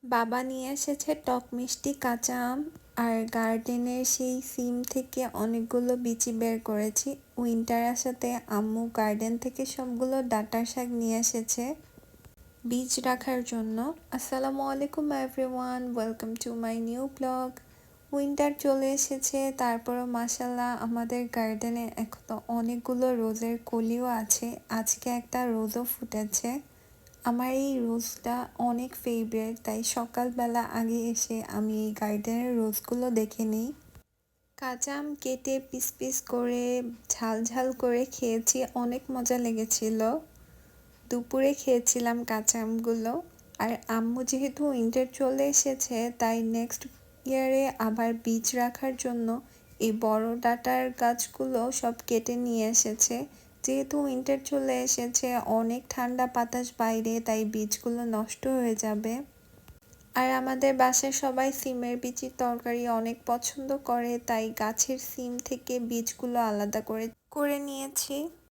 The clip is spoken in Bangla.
বাবা নিয়ে এসেছে টক মিষ্টি কাঁচা আম আর গার্ডেনের সেই সিম থেকে অনেকগুলো বিচি বের করেছি। উইন্টার আসাতে আম্মু গার্ডেন থেকে সবগুলো ডাঁটার শাক নিয়ে এসেছে বীজ রাখার জন্য। আসসালামু আলাইকুম everyone, welcome to my new blog. Winter চলে এসেছে, তারপরও মাশাল্লাহ আমাদের গার্ডেনে এখনো অনেকগুলো রোজের কলিও আছে। আজকে একটা রোজও ফুটেছে। আমার এই রোজটা অনেক ফেভারিট, তাই সকালবেলা আগে এসে আমি এই গার্ডেনের রোজগুলো দেখে নিই। কাঁচা আম কেটে পিস পিস করে ঝাল ঝাল করে খেয়েছি, অনেক মজা লেগেছিল। দুপুরে খেয়েছিলাম কাঁচা আমগুলো। আর আম্মু যেহেতু উইন্টার চলে এসেছে, তাই নেক্সট ইয়ারে আবার বীজ রাখার জন্য এই বড় ডাঁটার গাছগুলো সব কেটে নিয়ে এসেছে। যেহেতু উইন্টার চলে এসেছে, অনেক ঠান্ডা বাতাস বাইরে, তাই বীজগুলো নষ্ট হয়ে যাবে। আর আমাদের বাসায় সবাই সিমের বিচির তরকারি অনেক পছন্দ করে, তাই গাছের সিম থেকে বীজগুলো আলাদা করে করে নিয়েছি।